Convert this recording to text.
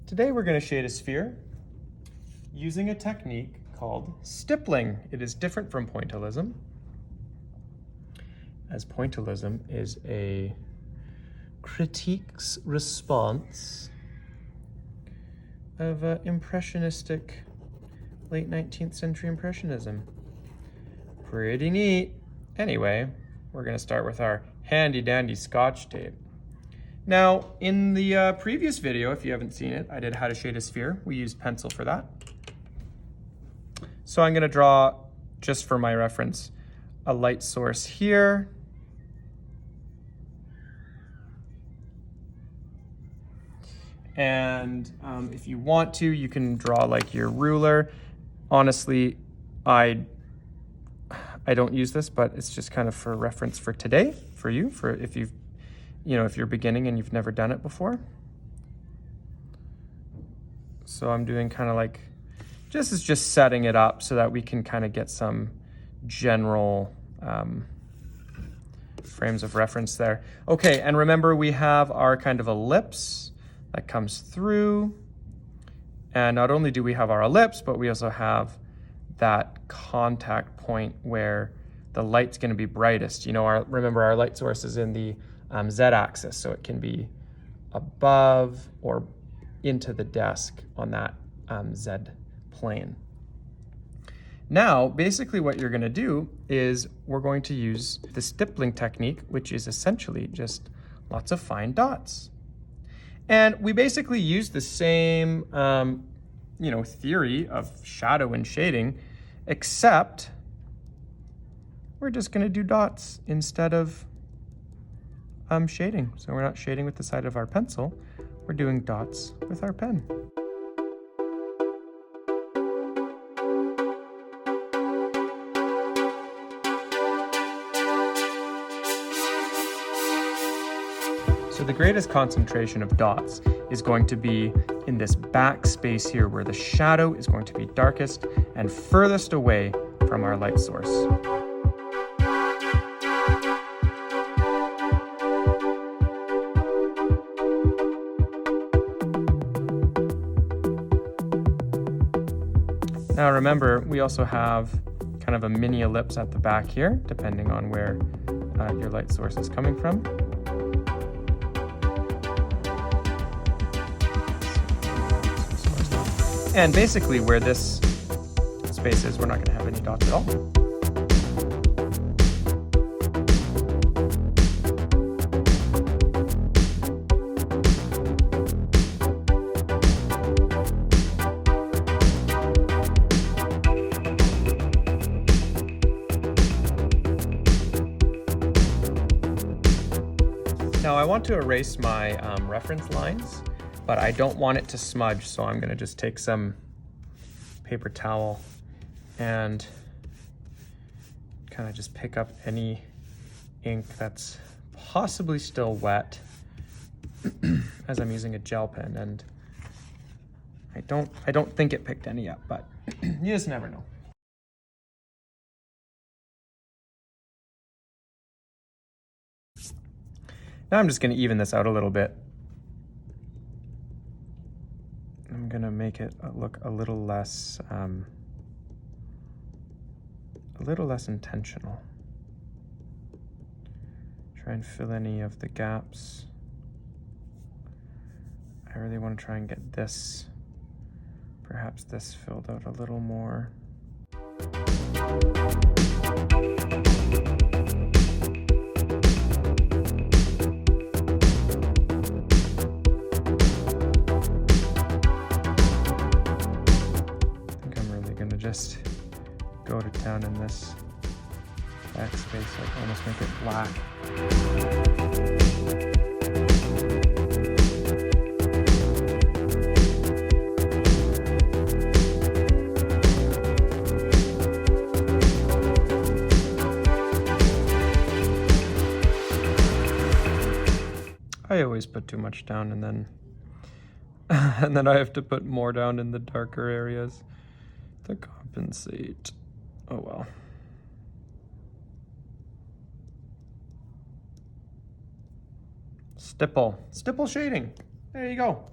Today we're going to shade a sphere using a technique called stippling. It is different from pointillism, as pointillism is a critique's response of impressionistic late 19th century impressionism. Pretty neat. Anyway, we're going to start with our handy dandy Scotch tape. Now, in the previous video, if you haven't seen it, I did how to shade a sphere. We used pencil for that. So I'm going to draw, just for my reference, a light source here. And if you want to, you can draw like your ruler. Honestly, I don't use this, but it's just kind of for reference for today, for you, for if you've, if you're beginning and you've never done it before. So I'm doing kind of like, just setting it up so that we can kind of get some general frames of reference there. Okay, and remember we have our kind of ellipse that comes through. And not only do we have our ellipse, but we also have that contact point where the light's going to be brightest. Remember our light source is in the z-axis, so it can be above or into the desk on that z plane. Now, basically what you're going to do is we're going to use the stippling technique, which is essentially just lots of fine dots. And we basically use the same theory of shadow and shading, except we're just going to do dots instead of shading. So we're not shading with the side of our pencil, we're doing dots with our pen. So the greatest concentration of dots is going to be in this back space here where the shadow is going to be darkest and furthest away from our light source. Now remember, we also have kind of a mini ellipse at the back here, depending on where your light source is coming from. And basically where this space is, we're not going to have any dots at all. Now I want to erase my reference lines, but I don't want it to smudge, so I'm going to just take some paper towel and kind of just pick up any ink that's possibly still wet as I'm using a gel pen, and I don't think it picked any up, but you just never know. Now I'm just going to even this out a little bit. I'm going to make it look a little less intentional. Try and fill any of the gaps. I really want to try and get this, perhaps this filled out a little more. Just go to town in this backspace, like almost make it black. I always put too much down and then I have to put more down in the darker areas to compensate. Oh well. Stipple shading. There you go.